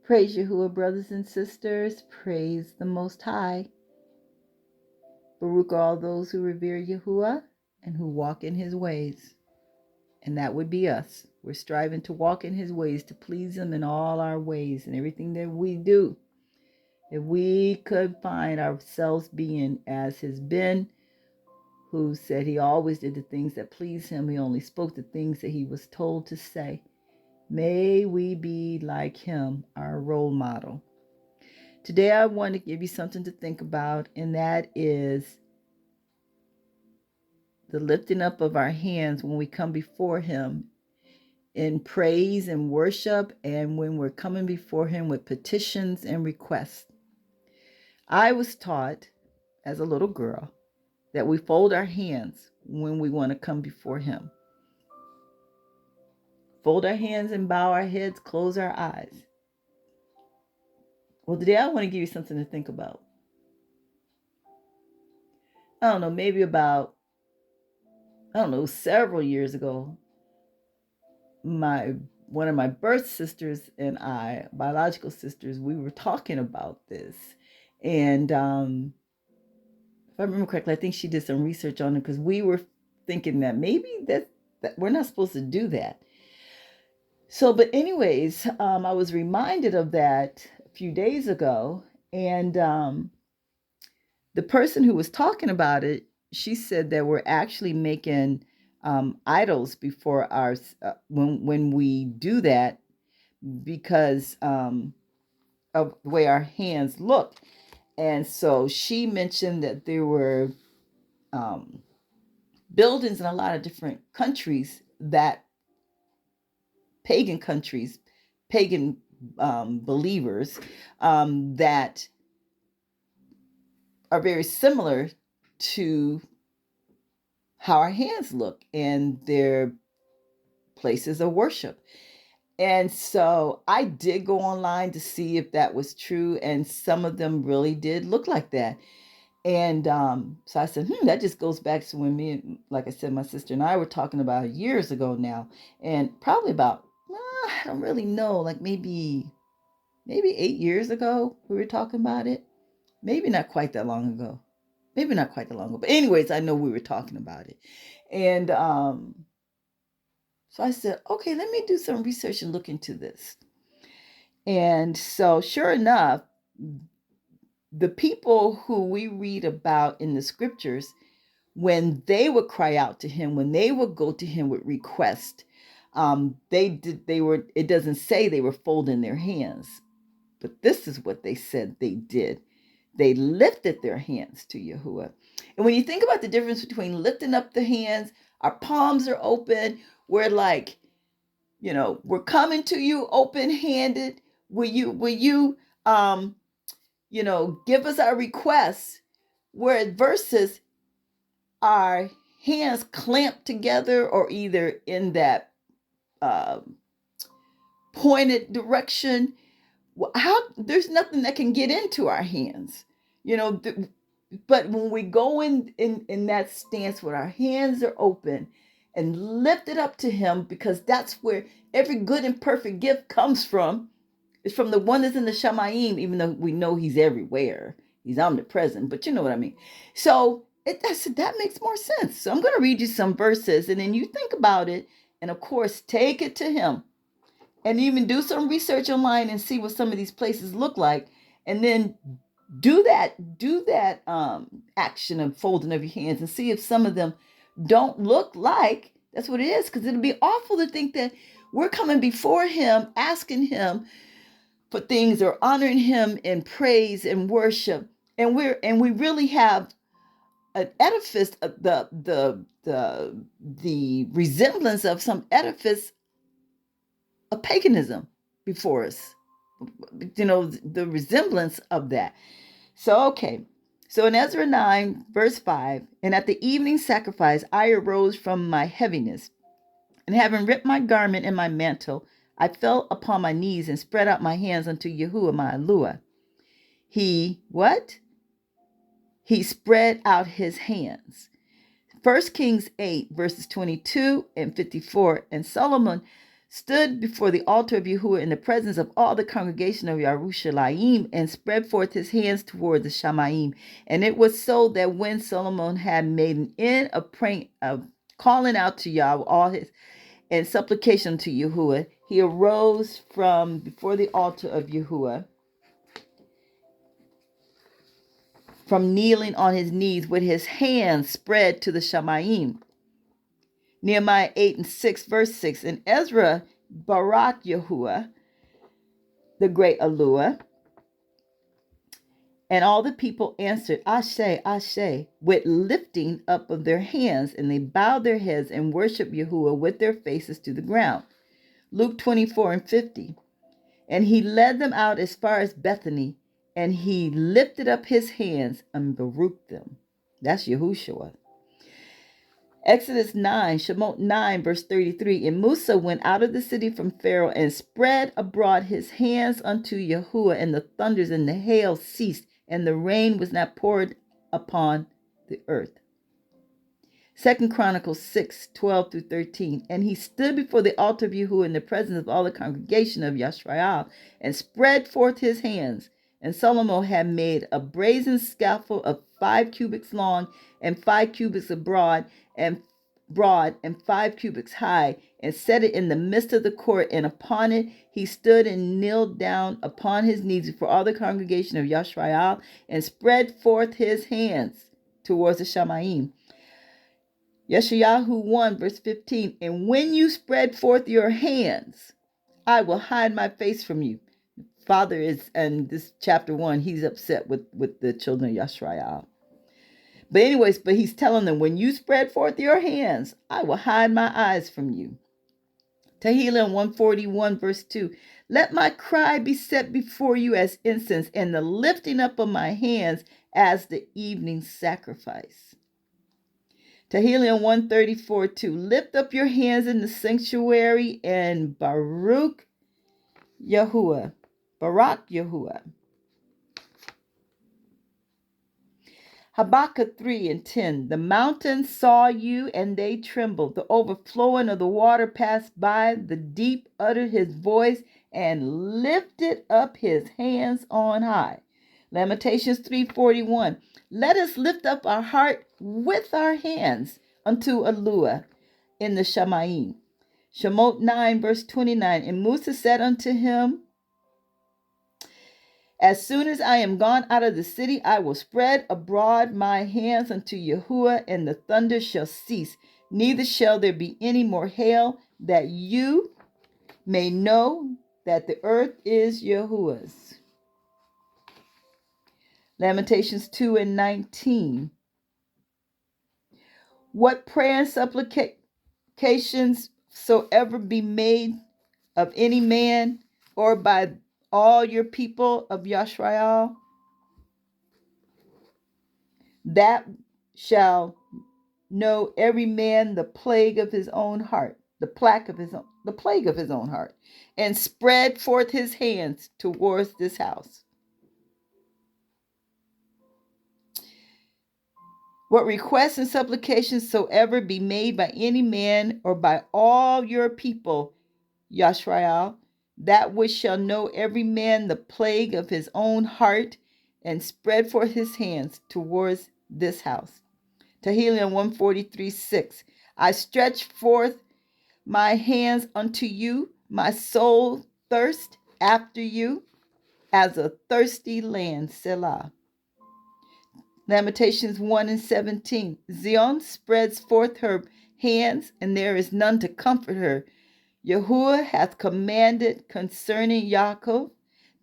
Praise Yahuah, brothers and sisters. Praise the Most High. Baruch are all those who revere Yahuah and who walk in his ways. And that would be us. We're striving to walk in his ways, to please him in all our ways and everything that we do. If we could find ourselves being as his Ben, who said he always did the things that pleased him, he only spoke the things that he was told to say. May we be like him, our role model. Today I want to give you something to think about, and that is the lifting up of our hands when we come before him in praise and worship, and when we're coming before him with petitions and requests. I was taught as a little girl that we fold our hands when we want to come before him. Fold our hands and bow our heads, close our eyes. Well, today I want to give you something to think about. I don't know, maybe about, several years ago, one of my birth sisters and I, biological sisters, we were talking about this. And if I remember correctly, I think she did some research on it, because we were thinking that maybe that we're not supposed to do that. So, but anyways, I was reminded of that a few days ago, and the person who was talking about it, she said that we're actually making idols before our when we do that, because of the way our hands look. And so she mentioned that there were buildings in a lot of different countries, that pagan countries, pagan believers, that are very similar to how our hands look, and their places of worship. And so I did go online to see if that was true, and some of them really did look like that. And so I said, that just goes back to when me, like I said, my sister and I were talking about years ago now, and probably about, I don't really know, like maybe 8 years ago we were talking about it. Maybe not quite that long ago. But anyways, I know we were talking about it. And so I said, okay, let me do some research and look into this. And so sure enough, the people who we read about in the scriptures, when they would cry out to him, when they would go to him with requests, it doesn't say they were folding their hands, but this is what they said they did. They lifted their hands to Yahuah. And when you think about the difference between lifting up the hands, our palms are open. We're like, we're coming to you open-handed. Will you, give us our requests? Versus our hands clamped together, or either in that pointed direction. There's nothing that can get into our hands, but when we go in that stance where our hands are open and lifted up to him, because that's where every good and perfect gift comes from. It's from the one that's in the shamayim, even though we know he's everywhere. He's omnipresent, but you know what I mean. So I said, that makes more sense. So I'm going to read you some verses, and then you think about it, and of course, take it to him. And even do some research online and see what some of these places look like, and then do that action of folding of your hands, and see if some of them don't look like that's what it is. Because it'll be awful to think that we're coming before him, asking him for things, or honoring him in praise and worship, and we really have an edifice, the resemblance of some edifice of paganism before us, the resemblance of that. So, okay. So in Ezra 9, verse 5, and at the evening sacrifice, I arose from my heaviness, and having ripped my garment and my mantle, I fell upon my knees and spread out my hands unto Yahuah, my Aluah. He spread out his hands. 1 Kings 8, verses 22 and 54. And Solomon stood before the altar of Yahuah in the presence of all the congregation of Yerushalayim, and spread forth his hands toward the shamayim. And it was so that when Solomon had made an end of praying, of calling out to Yahweh all his and supplication to Yahuah, he arose from before the altar of Yahuah, from kneeling on his knees with his hands spread to the shamayim. Nehemiah 8 and 6, verse 6. And Ezra barak Yahuah, the great Aluah, and all the people answered, Ashe, Ashe, with lifting up of their hands, and they bowed their heads and worshiped Yahuah with their faces to the ground. Luke 24 and 50. And he led them out as far as Bethany, and he lifted up his hands and baraked them. That's Yahushua. Exodus 9, Shemot 9, verse 33. And Musa went out of the city from Pharaoh and spread abroad his hands unto Yahuah, and the thunders and the hail ceased, and the rain was not poured upon the earth. 2 Chronicles 6, 12 through 13. And he stood before the altar of Yahuah in the presence of all the congregation of Yashrael, and spread forth his hands. And Solomon had made a brazen scaffold of 5 cubits long, and 5 cubits broad, and 5 cubits high, and set it in the midst of the court. And upon it he stood and kneeled down upon his knees before all the congregation of Yashrael, and spread forth his hands towards the shamayim. Yeshayahu 1, verse 15. And when you spread forth your hands, I will hide my face from you. Father is, in this chapter 1, he's upset with the children of Yashrael. But he's telling them, when you spread forth your hands, I will hide my eyes from you. Tahallym 141, verse 2. Let my cry be set before you as incense, and the lifting up of my hands as the evening sacrifice. Tahallym 134, 2. Lift up your hands in the sanctuary and barak Yahuah. Barak Yahuah. Habakkuk 3 and 10. The mountains saw you and they trembled. The overflowing of the water passed by. The deep uttered his voice and lifted up his hands on high. Lamentations 3:41. Let us lift up our heart with our hands unto Aluah in the shamayim. Shemot 9 verse 29. And Musa said unto him, as soon as I am gone out of the city, I will spread abroad my hands unto Yahuah, and the thunder shall cease. Neither shall there be any more hail, that you may know that the earth is Yahuah's. Lamentations 2 and 19. What prayer and supplications soever be made of any man, or by all your people of Yashrael, that shall know every man the plague of his own heart, the plague of his own heart, and spread forth his hands towards this house. What requests and supplications soever be made by any man or by all your people, Yashrael, that which shall know every man the plague of his own heart, and spread forth his hands towards this house. Tahallym 143, 6. I stretch forth my hands unto you, my soul thirsts after you, as a thirsty land, Selah. Lamentations 1 and 17. Zion spreads forth her hands, and there is none to comfort her. Yahuah hath commanded concerning Yaakov,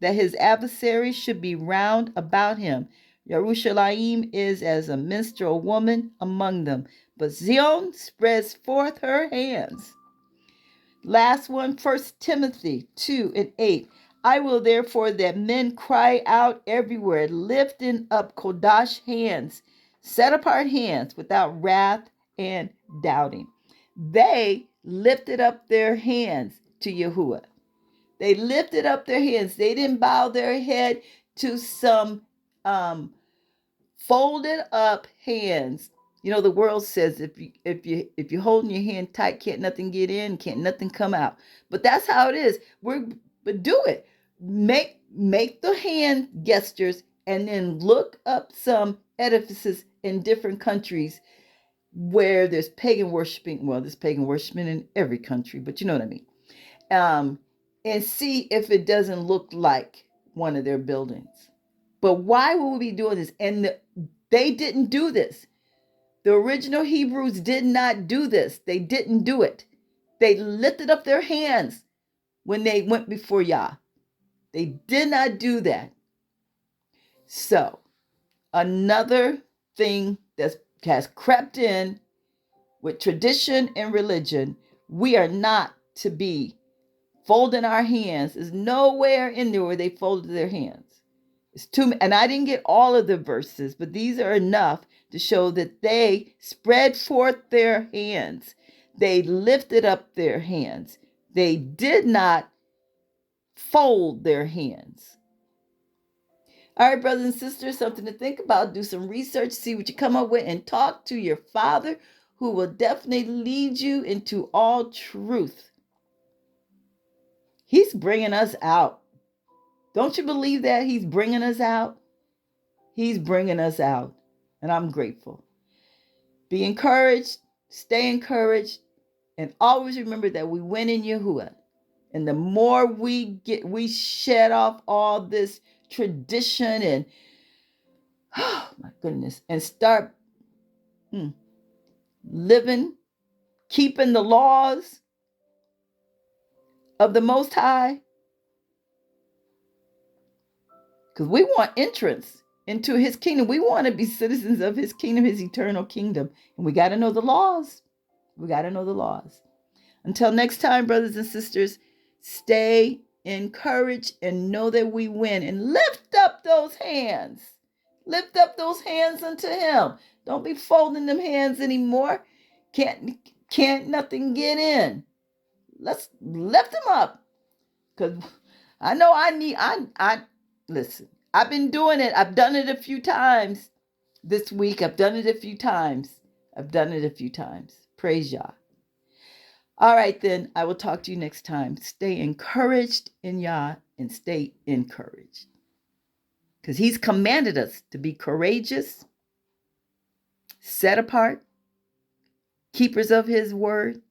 that his adversaries should be round about him. Yerushalayim is as a minstrel woman among them, but Zion spreads forth her hands. Last one, 1 Timothy 2 and 8. I will therefore that men cry out everywhere, lifting up Kodash hands, set apart hands, without wrath and doubting. They lifted up their hands to Yahuah. They lifted up their hands. They didn't bow their head to some folded up hands You know, the world says if you're holding your hand tight, can't nothing get in, can't nothing come out. But that's how it is. But do it. Make the hand gestures and then look up some edifices in different countries where there's pagan worshiping. Well, there's pagan worshiping in every country, but you know what I mean. And see if it doesn't look like one of their buildings. But why would we be doing this? And they didn't do this. The original Hebrews did not do this. They didn't do it. They lifted up their hands when they went before Yah. They did not do that. So, another thing that has crept in with tradition and religion, we are not to be folding our hands. There's nowhere in there where they folded their hands. It's too, and I didn't get all of the verses, but these are enough to show that they spread forth their hands. They lifted up their hands. They did not fold their hands. All right, brothers and sisters, something to think about. Do some research, see what you come up with, and talk to your Father, who will definitely lead you into all truth. He's bringing us out. Don't you believe that? He's bringing us out. He's bringing us out, and I'm grateful. Be encouraged, stay encouraged, and always remember that we win in Yahuah. And the more we shed off all this tradition and, oh my goodness, and start living, keeping the laws of the Most High, because we want entrance into his kingdom. We want to be citizens of his kingdom, his eternal kingdom. And we got to know the laws. We got to know the laws. Until next time, brothers and sisters, stay encouraged and know that we win. And lift up those hands. Lift up those hands unto him. Don't be folding them hands anymore. Can't nothing get in. Let's lift them up. Because I know I listen, I've been doing it. I've done it a few times this week. I've done it a few times. Praise Yah. All right, then. I will talk to you next time. Stay encouraged in Yah and stay encouraged. Because he's commanded us to be courageous, set apart, keepers of his word,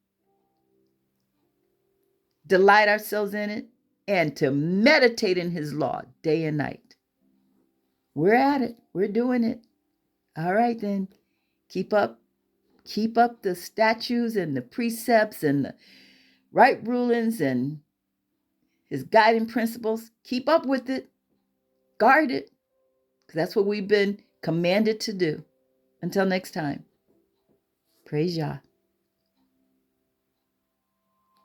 delight ourselves in it, and to meditate in his law day and night. We're at it. We're doing it. All right, then. Keep up the statutes and the precepts and the right rulings and his guiding principles. Keep up with it. Guard it. Because that's what we've been commanded to do. Until next time. Praise Yah.